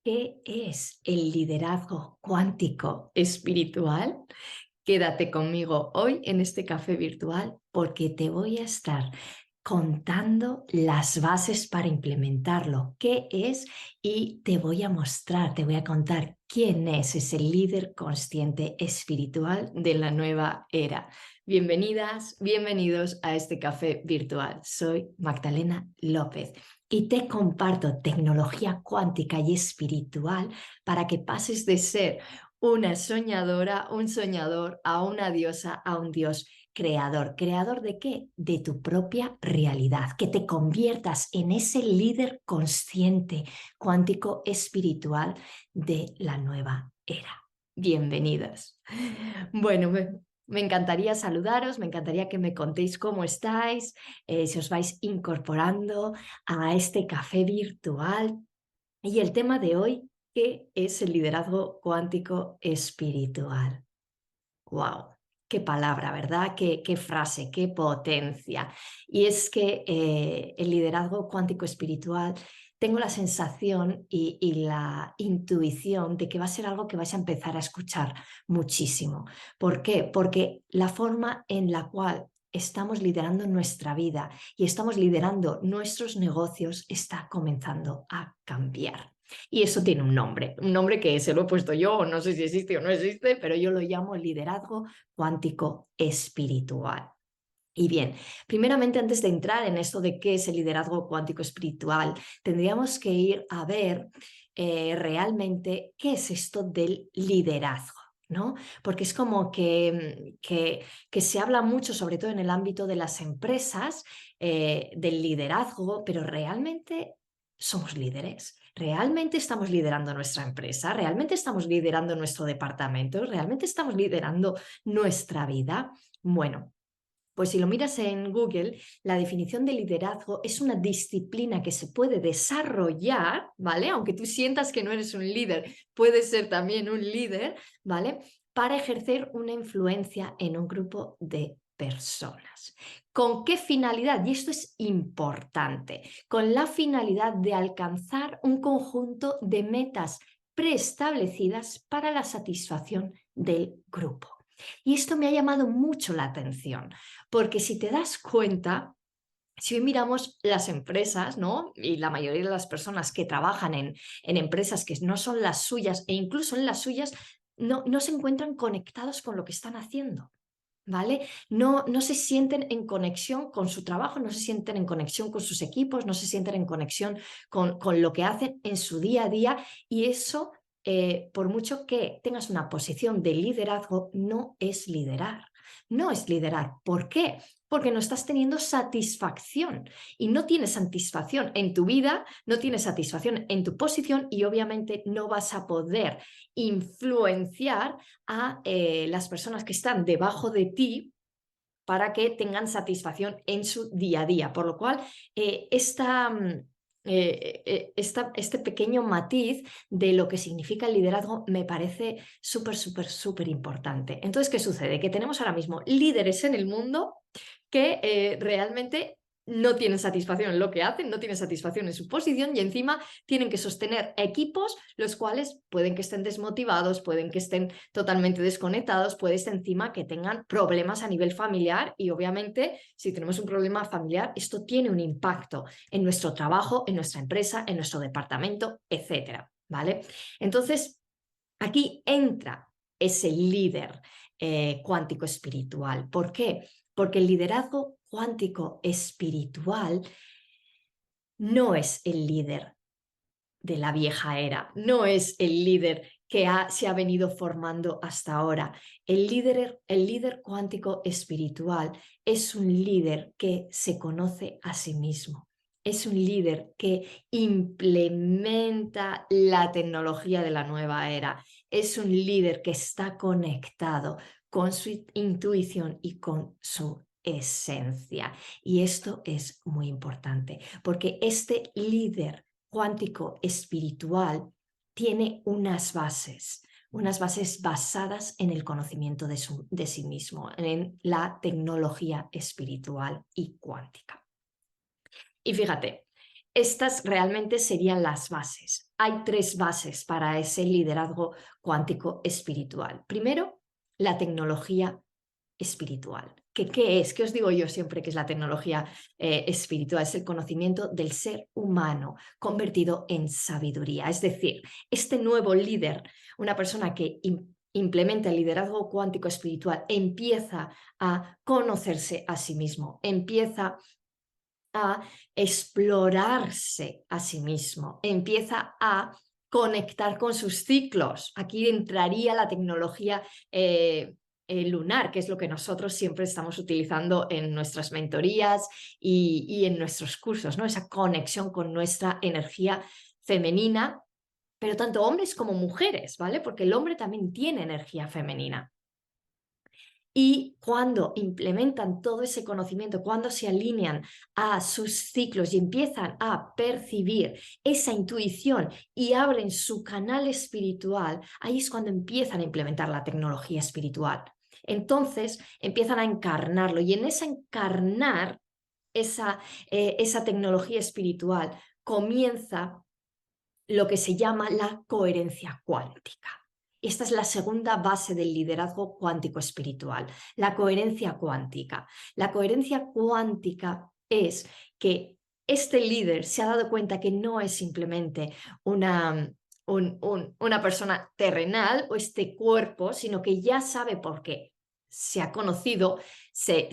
¿Qué es el liderazgo cuántico espiritual? Quédate conmigo hoy en este café virtual porque te voy a estar contando las bases para implementarlo, qué es y te voy a mostrar, te voy a contar quién es ese líder consciente espiritual de la nueva era. Bienvenidas, bienvenidos a este café virtual. Soy Magdalena López y te comparto tecnología cuántica y espiritual para que pases de ser una soñadora, un soñador, a una diosa, a un dios creador. ¿Creador de qué? De tu propia realidad, que te conviertas en ese líder consciente, cuántico, espiritual de la nueva era. Bienvenidas. Bueno, me encantaría saludaros, me encantaría que me contéis cómo estáis, si os vais incorporando a este café virtual. Y el tema de hoy, ¿qué es el liderazgo cuántico espiritual? ¡Wow! Qué palabra, ¿verdad? Qué frase, qué potencia. Y es que el liderazgo cuántico espiritual, tengo la sensación y la intuición de que va a ser algo que vais a empezar a escuchar muchísimo. ¿Por qué? Porque la forma en la cual estamos liderando nuestra vida y estamos liderando nuestros negocios está comenzando a cambiar. Y eso tiene un nombre que se lo he puesto yo, no sé si existe o no existe, pero yo lo llamo liderazgo cuántico espiritual. Y bien, primeramente antes de entrar en esto de qué es el liderazgo cuántico espiritual, tendríamos que ir a ver realmente qué es esto del liderazgo. ¿No? Porque es como que se habla mucho, sobre todo en el ámbito de las empresas, del liderazgo, pero realmente somos líderes. ¿Realmente estamos liderando nuestra empresa? ¿Realmente estamos liderando nuestro departamento? ¿Realmente estamos liderando nuestra vida? Bueno, pues si lo miras en Google, la definición de liderazgo es una disciplina que se puede desarrollar, ¿vale? Aunque tú sientas que no eres un líder, puedes ser también un líder, ¿vale? Para ejercer una influencia en un grupo de personas. ¿Con qué finalidad? Y esto es importante, con la finalidad de alcanzar un conjunto de metas preestablecidas para la satisfacción del grupo. Y esto me ha llamado mucho la atención, porque si te das cuenta, si hoy miramos las empresas, ¿no? Y la mayoría de las personas que trabajan en empresas que no son las suyas e incluso en las suyas, no se encuentran conectados con lo que están haciendo. ¿Vale? No se sienten en conexión con su trabajo, no se sienten en conexión con sus equipos, no se sienten en conexión con lo que hacen en su día a día y eso, por mucho que tengas una posición de liderazgo, no es liderar. No es liderar. ¿Por qué? Porque no estás teniendo satisfacción y no tienes satisfacción en tu vida, no tienes satisfacción en tu posición y obviamente no vas a poder influenciar a las personas que están debajo de ti para que tengan satisfacción en su día a día. Por lo cual, este pequeño matiz de lo que significa el liderazgo me parece súper importante. Entonces, ¿qué sucede? Que tenemos ahora mismo líderes en el mundo que realmente no tienen satisfacción en lo que hacen, no tienen satisfacción en su posición y encima tienen que sostener equipos los cuales pueden que estén desmotivados, pueden que estén totalmente desconectados, puede ser encima que tengan problemas a nivel familiar y obviamente si tenemos un problema familiar esto tiene un impacto en nuestro trabajo, en nuestra empresa, en nuestro departamento, etcétera, ¿vale? Entonces, aquí entra ese líder cuántico espiritual. ¿Por qué? Porque el liderazgo cuántico espiritual no es el líder de la vieja era, no es el líder que se ha venido formando hasta ahora. El líder cuántico espiritual es un líder que se conoce a sí mismo. Es un líder que implementa la tecnología de la nueva era. Es un líder que está conectado con su intuición y con su esencia. Y esto es muy importante porque este líder cuántico espiritual tiene unas bases basadas en el conocimiento de sí mismo, en la tecnología espiritual y cuántica. Y fíjate, estas realmente serían las bases. Hay 3 bases para ese liderazgo cuántico espiritual. Primero, la tecnología espiritual. ¿Qué es? ¿Qué os digo yo siempre que es la tecnología espiritual? Es el conocimiento del ser humano convertido en sabiduría. Es decir, este nuevo líder, una persona que implementa el liderazgo cuántico espiritual, empieza a conocerse a sí mismo, empieza a explorarse a sí mismo, empieza a conectar con sus ciclos. Aquí entraría la tecnología lunar, que es lo que nosotros siempre estamos utilizando en nuestras mentorías y en nuestros cursos, ¿no? Esa conexión con nuestra energía femenina, pero tanto hombres como mujeres, ¿vale? Porque el hombre también tiene energía femenina. Y cuando implementan todo ese conocimiento, cuando se alinean a sus ciclos y empiezan a percibir esa intuición y abren su canal espiritual, ahí es cuando empiezan a implementar la tecnología espiritual. Entonces empiezan a encarnarlo y en ese encarnar esa tecnología espiritual comienza lo que se llama la coherencia cuántica. Esta es la segunda base del liderazgo cuántico espiritual, la coherencia cuántica. La coherencia cuántica es que este líder se ha dado cuenta que no es simplemente una persona terrenal o este cuerpo, sino que ya sabe por qué. Se ha conocido, se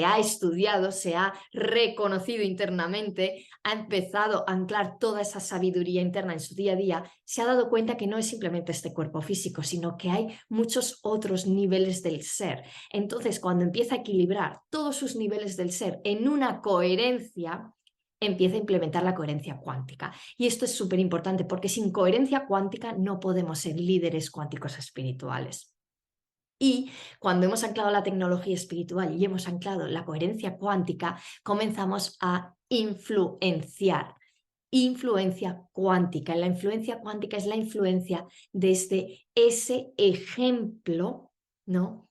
ha estudiado, se ha reconocido internamente, ha empezado a anclar toda esa sabiduría interna en su día a día, se ha dado cuenta que no es simplemente este cuerpo físico, sino que hay muchos otros niveles del ser. Entonces, cuando empieza a equilibrar todos sus niveles del ser en una coherencia, empieza a implementar la coherencia cuántica. Y esto es súper importante porque sin coherencia cuántica no podemos ser líderes cuánticos espirituales. Y cuando hemos anclado la tecnología espiritual y hemos anclado la coherencia cuántica, comenzamos a influenciar. Influencia cuántica. La influencia cuántica es la influencia desde ese ejemplo, ¿no?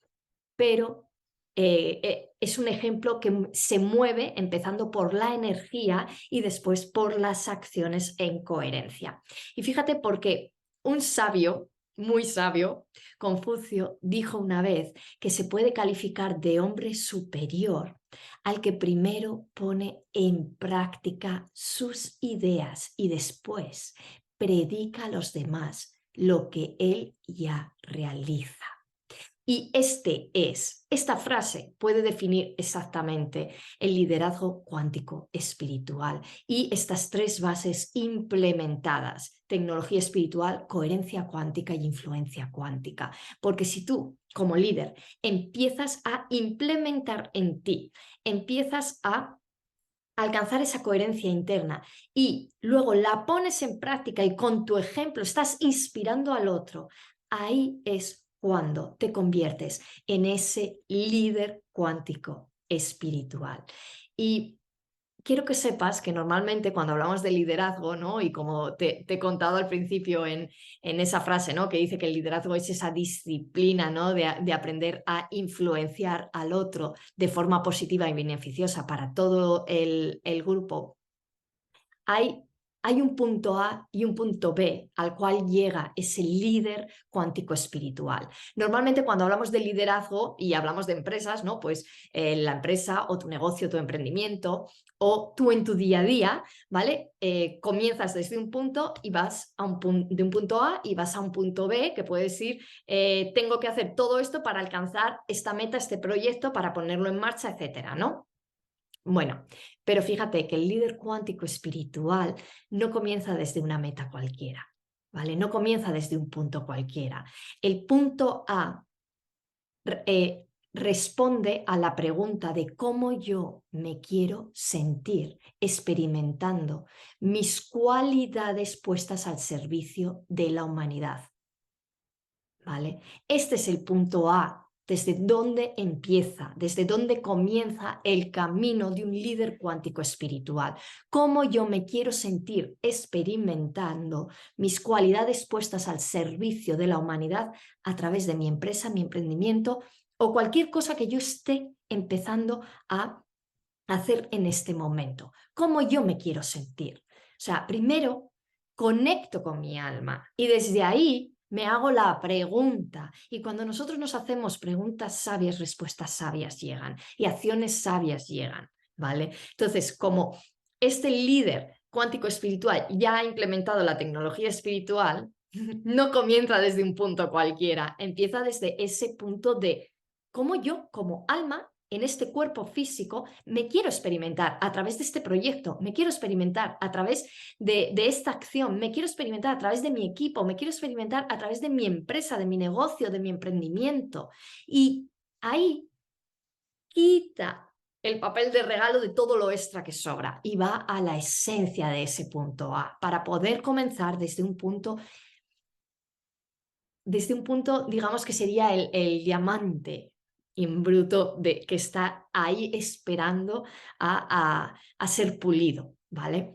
Pero es un ejemplo que se mueve empezando por la energía y después por las acciones en coherencia. Y fíjate porque un sabio, muy sabio, Confucio, dijo una vez que se puede calificar de hombre superior al que primero pone en práctica sus ideas y después predica a los demás lo que él ya realiza. Y esta frase puede definir exactamente el liderazgo cuántico espiritual y estas 3 bases implementadas: tecnología espiritual, coherencia cuántica y influencia cuántica. Porque si tú, como líder, empiezas a implementar en ti, empiezas a alcanzar esa coherencia interna y luego la pones en práctica y con tu ejemplo estás inspirando al otro, ahí es cuando te conviertes en ese líder cuántico espiritual. Y quiero que sepas que normalmente cuando hablamos de liderazgo, ¿no? Y como te he contado al principio en esa frase, ¿no? Que dice que el liderazgo es esa disciplina, ¿no? De aprender a influenciar al otro de forma positiva y beneficiosa para todo el grupo. Hay un punto A y un punto B al cual llega ese líder cuántico espiritual. Normalmente cuando hablamos de liderazgo y hablamos de empresas, ¿no? Pues la empresa o tu negocio, tu emprendimiento o tú en tu día a día, ¿vale? Comienzas desde un punto y vas de un punto A y vas a un punto B, que puede decir, tengo que hacer todo esto para alcanzar esta meta, este proyecto, para ponerlo en marcha, etcétera, ¿no? Bueno, pero fíjate que el líder cuántico espiritual no comienza desde una meta cualquiera, ¿vale? No comienza desde un punto cualquiera. El punto A responde a la pregunta de cómo yo me quiero sentir experimentando mis cualidades puestas al servicio de la humanidad, ¿vale? Este es el punto A. Desde dónde empieza, desde dónde comienza el camino de un líder cuántico espiritual. Cómo yo me quiero sentir experimentando mis cualidades puestas al servicio de la humanidad a través de mi empresa, mi emprendimiento o cualquier cosa que yo esté empezando a hacer en este momento. Cómo yo me quiero sentir. sea, primero conecto con mi alma y desde ahí me hago la pregunta. Y cuando nosotros nos hacemos preguntas sabias, respuestas sabias llegan y acciones sabias llegan, ¿vale? Entonces, como este líder cuántico espiritual ya ha implementado la tecnología espiritual, no comienza desde un punto cualquiera, empieza desde ese punto de cómo yo, como alma, en este cuerpo físico, me quiero experimentar a través de este proyecto, me quiero experimentar a través de esta acción, me quiero experimentar a través de mi equipo, me quiero experimentar a través de mi empresa, de mi negocio, de mi emprendimiento. Y ahí quita el papel de regalo de todo lo extra que sobra y va a la esencia de ese punto A para poder comenzar desde un punto, digamos que sería el diamante en bruto que está ahí esperando a ser pulido, ¿vale?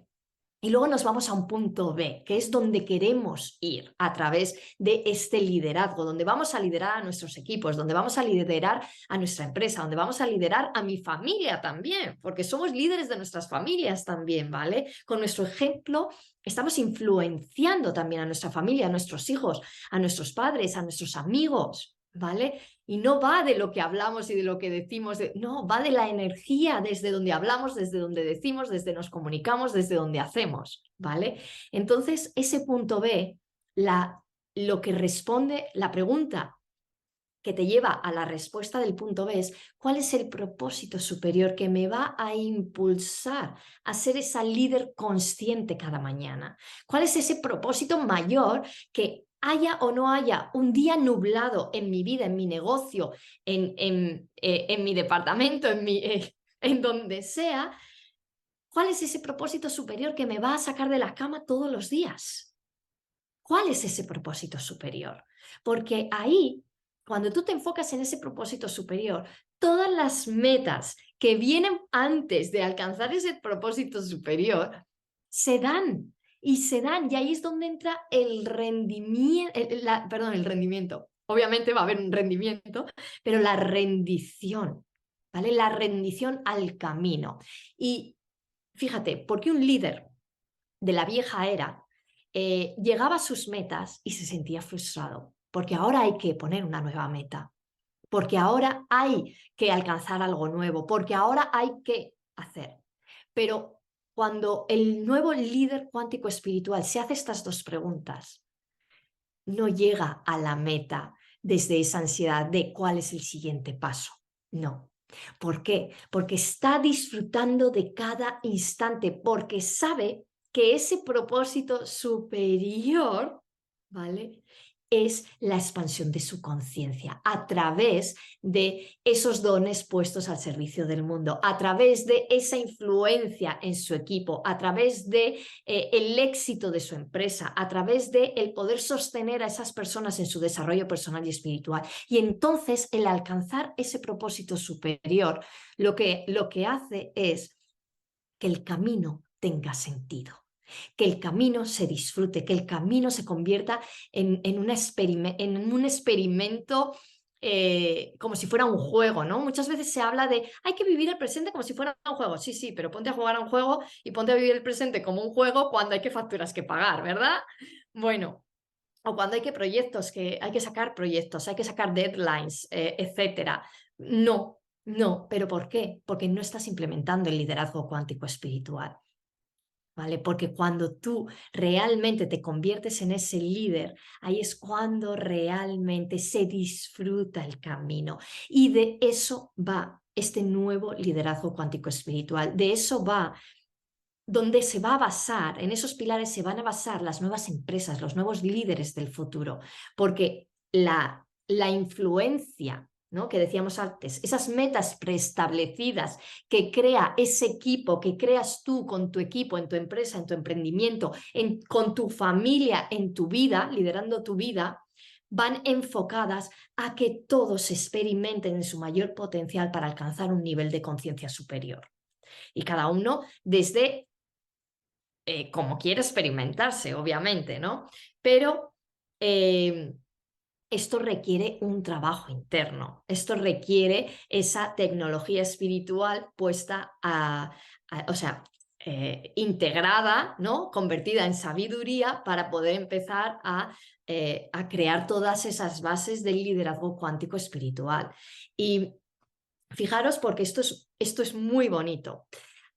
Y luego nos vamos a un punto B, que es donde queremos ir a través de este liderazgo, donde vamos a liderar a nuestros equipos, donde vamos a liderar a nuestra empresa, donde vamos a liderar a mi familia también, porque somos líderes de nuestras familias también, ¿vale? Con nuestro ejemplo estamos influenciando también a nuestra familia, a nuestros hijos, a nuestros padres, a nuestros amigos, ¿vale? Y no va de lo que hablamos y de lo que decimos, no, va de la energía desde donde hablamos, desde donde decimos, desde nos comunicamos, desde donde hacemos, ¿vale? Entonces, ese punto B, lo que responde, la pregunta que te lleva a la respuesta del punto B es ¿cuál es el propósito superior que me va a impulsar a ser esa líder consciente cada mañana? ¿Cuál es ese propósito mayor que haya o no haya un día nublado en mi vida, en mi negocio, en mi departamento, en donde sea? ¿Cuál es ese propósito superior que me va a sacar de la cama todos los días? ¿Cuál es ese propósito superior? Porque ahí, cuando tú te enfocas en ese propósito superior, todas las metas que vienen antes de alcanzar ese propósito superior se dan y se dan. Y ahí es donde entra el rendimiento, perdón, el rendimiento. Obviamente va a haber un rendimiento, pero la rendición, ¿vale? La rendición al camino. Y fíjate, porque un líder de la vieja era llegaba a sus metas y se sentía frustrado, porque ahora hay que poner una nueva meta, porque ahora hay que alcanzar algo nuevo, porque ahora hay que hacer. Pero cuando el nuevo líder cuántico espiritual se hace estas dos preguntas, no llega a la meta desde esa ansiedad de cuál es el siguiente paso. No. ¿Por qué? Porque está disfrutando de cada instante, porque sabe que ese propósito superior, ¿vale? Es la expansión de su conciencia a través de esos dones puestos al servicio del mundo, a través de esa influencia en su equipo, a través de el éxito de su empresa, a través de el poder sostener a esas personas en su desarrollo personal y espiritual. Y entonces el alcanzar ese propósito superior lo que hace es que el camino tenga sentido, que el camino se disfrute, que el camino se convierta en un experimento como si fuera un juego, ¿no? Muchas veces se habla de hay que vivir el presente como si fuera un juego. Sí, sí, pero ponte a jugar a un juego y ponte a vivir el presente como un juego cuando hay que facturas que pagar, ¿verdad? Bueno, o cuando hay que hay que sacar proyectos, hay que sacar deadlines, etcétera. No, no, ¿pero por qué? Porque no estás implementando el liderazgo cuántico espiritual. ¿Vale? Porque cuando tú realmente te conviertes en ese líder, ahí es cuando realmente se disfruta el camino. Y de eso va este nuevo liderazgo cuántico espiritual. De eso va donde se va a basar, en esos pilares se van a basar las nuevas empresas, los nuevos líderes del futuro. Porque la influencia, ¿no? Que decíamos antes, esas metas preestablecidas que crea ese equipo, que creas tú con tu equipo, en tu empresa, en tu emprendimiento, con tu familia, en tu vida, liderando tu vida, van enfocadas a que todos experimenten en su mayor potencial para alcanzar un nivel de conciencia superior. Y cada uno desde como quiere experimentarse, obviamente, ¿no? Pero esto requiere un trabajo interno, esto requiere esa tecnología espiritual puesta o sea, integrada, ¿no? Convertida en sabiduría para poder empezar a crear todas esas bases del liderazgo cuántico espiritual. Y fijaros porque esto es muy bonito.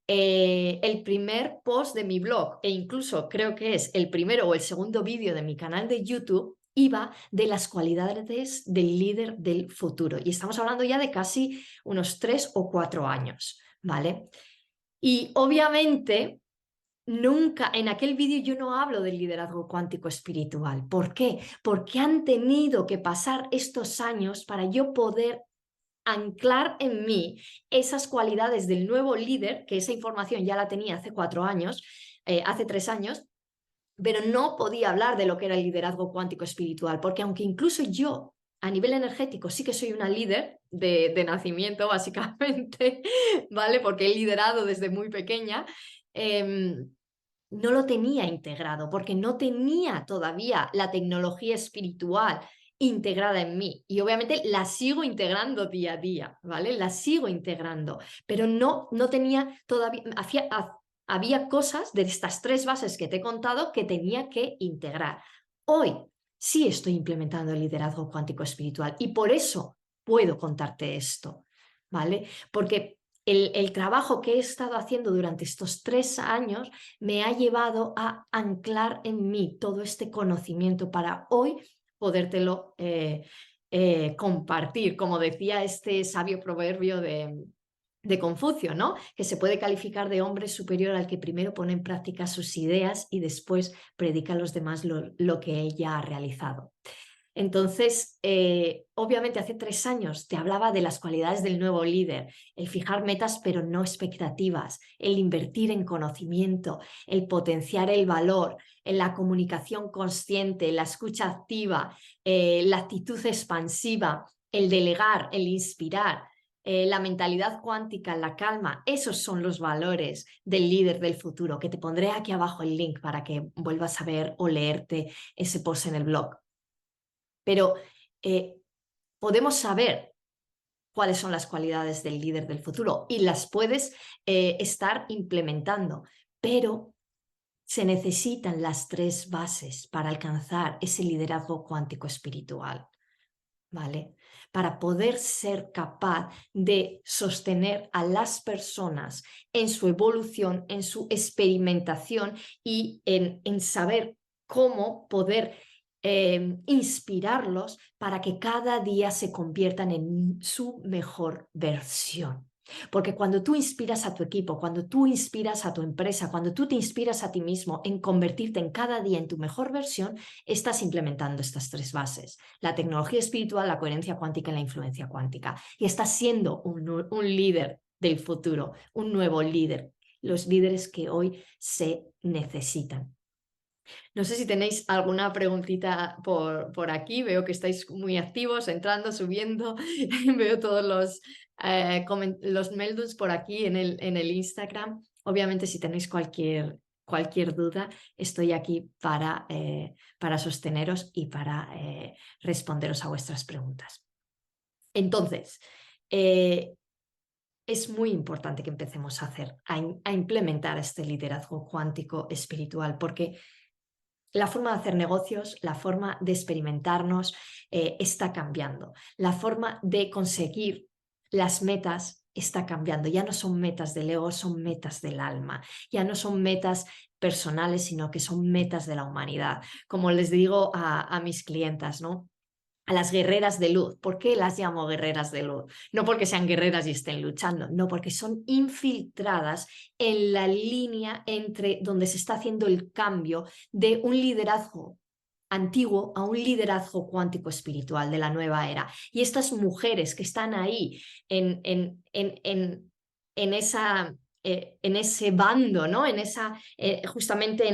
El primer post de mi blog, e incluso creo que es el primero o el segundo vídeo de mi canal de YouTube, iba de las cualidades del líder del futuro. Y estamos hablando ya de casi unos 3 o 4 años, ¿vale? Y obviamente nunca, en aquel vídeo yo no hablo del liderazgo cuántico espiritual. ¿Por qué? Porque han tenido que pasar estos años para yo poder anclar en mí esas cualidades del nuevo líder, que esa información ya la tenía hace 4 años, hace 3 años, pero no podía hablar de lo que era el liderazgo cuántico espiritual, porque aunque incluso yo a nivel energético sí que soy una líder de nacimiento, básicamente, ¿vale? Porque he liderado desde muy pequeña. No lo tenía integrado porque no tenía todavía la tecnología espiritual integrada en mí y obviamente la sigo integrando día a día, ¿vale? La sigo integrando, pero no tenía todavía, había cosas de estas 3 bases que te he contado que tenía que integrar. Hoy sí estoy implementando el liderazgo cuántico espiritual y por eso puedo contarte esto, ¿vale? Porque el trabajo que he estado haciendo durante estos 3 años me ha llevado a anclar en mí todo este conocimiento para hoy podértelo compartir, como decía este sabio proverbio de Confucio, ¿no? Que se puede calificar de hombre superior al que primero pone en práctica sus ideas y después predica a los demás lo que ella ha realizado. Entonces, obviamente hace 3 años te hablaba de las cualidades del nuevo líder, el fijar metas pero no expectativas, el invertir en conocimiento, el potenciar el valor, en la comunicación consciente, la escucha activa, la actitud expansiva, el delegar, el inspirar. La mentalidad cuántica, la calma, esos son los valores del líder del futuro, que te pondré aquí abajo el link para que vuelvas a ver o leerte ese post en el blog. Pero podemos saber cuáles son las cualidades del líder del futuro y las puedes estar implementando, pero se necesitan las 3 bases para alcanzar ese liderazgo cuántico espiritual, ¿vale? Para poder ser capaz de sostener a las personas en su evolución, en su experimentación y en saber cómo poder inspirarlos para que cada día se conviertan en su mejor versión. Porque cuando tú inspiras a tu equipo, cuando tú inspiras a tu empresa, cuando tú te inspiras a ti mismo en convertirte en cada día en tu mejor versión, estás implementando estas 3 bases: la tecnología espiritual, la coherencia cuántica y la influencia cuántica. Y estás siendo un líder del futuro, un nuevo líder, los líderes que hoy se necesitan. No sé si tenéis alguna preguntita por aquí. Veo que estáis muy activos, entrando, subiendo. Veo todos los meldus por aquí en el Instagram. Obviamente, si tenéis cualquier duda, estoy aquí para sosteneros y para responderos a vuestras preguntas. Entonces, es muy importante que empecemos a implementar este liderazgo cuántico espiritual, porque la forma de hacer negocios, la forma de experimentarnos está cambiando. La forma de conseguir las metas está cambiando. Ya no son metas del ego, son metas del alma. Ya no son metas personales, sino que son metas de la humanidad. Como les digo a mis clientas, ¿no? A las guerreras de luz. ¿Por qué las llamo guerreras de luz? No porque sean guerreras y estén luchando, no, porque son infiltradas en la línea entre donde se está haciendo el cambio de un liderazgo antiguo a un liderazgo cuántico espiritual de la nueva era. Y estas mujeres que están ahí en ese bando, ¿no? Justamente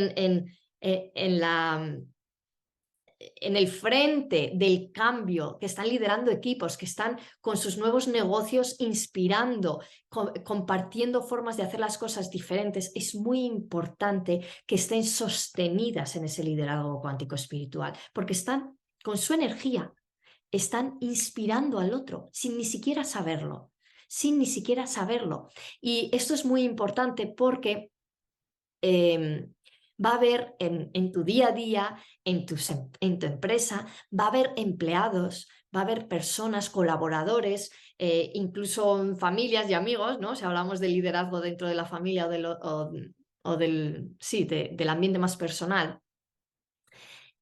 en el frente del cambio, que están liderando equipos, que están con sus nuevos negocios inspirando, compartiendo formas de hacer las cosas diferentes, es muy importante que estén sostenidas en ese liderazgo cuántico espiritual, porque están con su energía, están inspirando al otro sin ni siquiera saberlo, sin ni siquiera saberlo. Y esto es muy importante porque va a haber en tu día a día, en tu empresa, va a haber empleados, va a haber personas, colaboradores, incluso familias y amigos, ¿no? Si hablamos de liderazgo dentro de la familia o del ambiente más personal,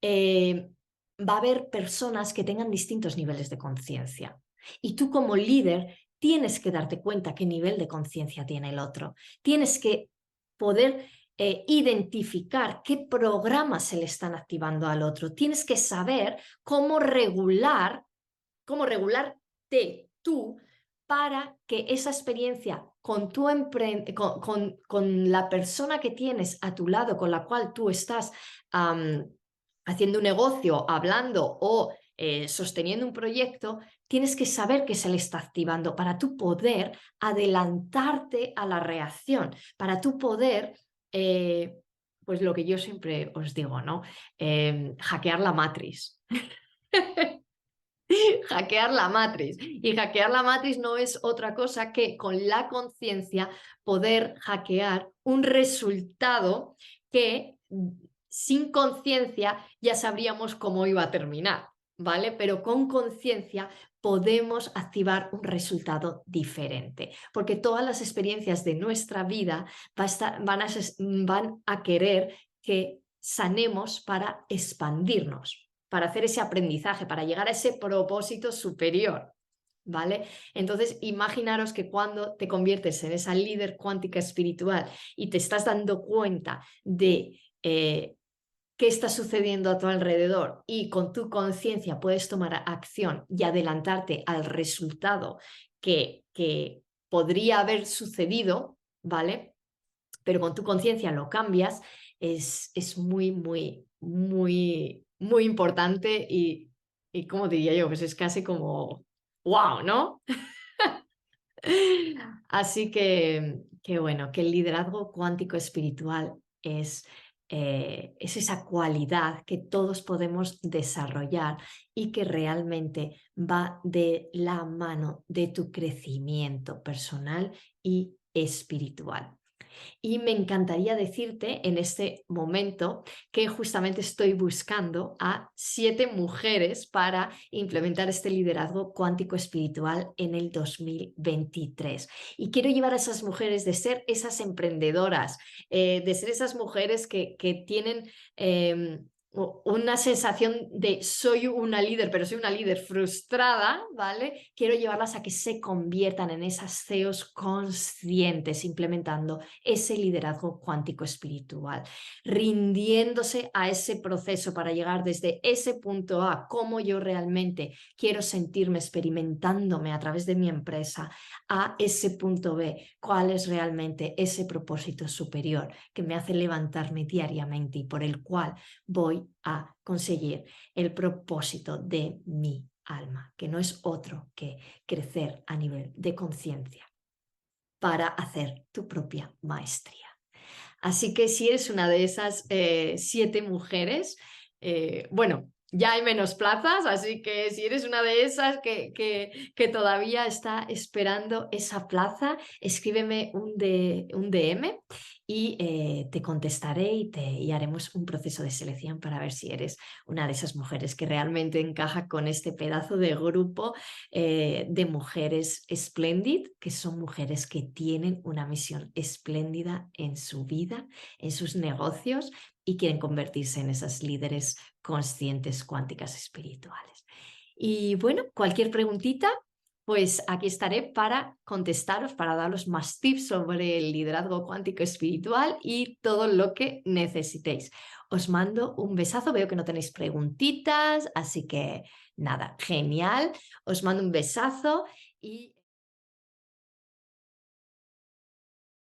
va a haber personas que tengan distintos niveles de conciencia. Y tú como líder tienes que darte cuenta qué nivel de conciencia tiene el otro. Tienes que poder identificar qué programas se le están activando al otro. Tienes que saber cómo regularte tú para que esa experiencia con, con la persona que tienes a tu lado, con la cual tú estás haciendo un negocio, hablando o sosteniendo un proyecto, tienes que saber que se le está activando para tú poder adelantarte a la reacción, para tú poder, pues lo que yo siempre os digo, ¿no? Hackear la matriz. Hackear la matriz. Y hackear la matriz no es otra cosa que con la conciencia poder hackear un resultado que sin conciencia ya sabríamos cómo iba a terminar, ¿vale? Pero con conciencia podemos activar un resultado diferente, porque todas las experiencias de nuestra vida van a querer que sanemos para expandirnos, para hacer ese aprendizaje, para llegar a ese propósito superior, ¿vale? Entonces, imaginaros que cuando te conviertes en esa líder cuántica espiritual y te estás dando cuenta de qué está sucediendo a tu alrededor y con tu conciencia puedes tomar acción y adelantarte al resultado que podría haber sucedido, ¿vale? Pero con tu conciencia lo cambias, es muy, muy, muy, muy importante y ¿cómo diría yo? Pues es casi como, wow, ¿no? Así que bueno, que el liderazgo cuántico espiritual es esa cualidad que todos podemos desarrollar y que realmente va de la mano de tu crecimiento personal y espiritual. Y me encantaría decirte en este momento que justamente estoy buscando a 7 mujeres para implementar este liderazgo cuántico espiritual en el 2023. Y quiero llevar a esas mujeres de ser esas emprendedoras, de ser esas mujeres que tienen una sensación de soy una líder, pero soy una líder frustrada, ¿vale? Quiero llevarlas a que se conviertan en esas CEOs conscientes, implementando ese liderazgo cuántico espiritual, rindiéndose a ese proceso para llegar desde ese punto A, cómo yo realmente quiero sentirme experimentándome a través de mi empresa, a ese punto B, cuál es realmente ese propósito superior que me hace levantarme diariamente y por el cual voy a conseguir el propósito de mi alma, que no es otro que crecer a nivel de conciencia para hacer tu propia maestría. Así que si eres una de esas 7 mujeres, bueno, ya hay menos plazas, así que si eres una de esas que todavía está esperando esa plaza, escríbeme un DM y te contestaré y haremos un proceso de selección para ver si eres una de esas mujeres que realmente encaja con este pedazo de grupo de mujeres Splendid, que son mujeres que tienen una misión espléndida en su vida, en sus negocios y quieren convertirse en esas líderes conscientes cuánticas espirituales. Y bueno, cualquier preguntita, pues aquí estaré para contestaros, para daros más tips sobre el liderazgo cuántico espiritual y todo lo que necesitéis. Os mando un besazo, veo que no tenéis preguntitas, así que nada, genial. Os mando un besazo y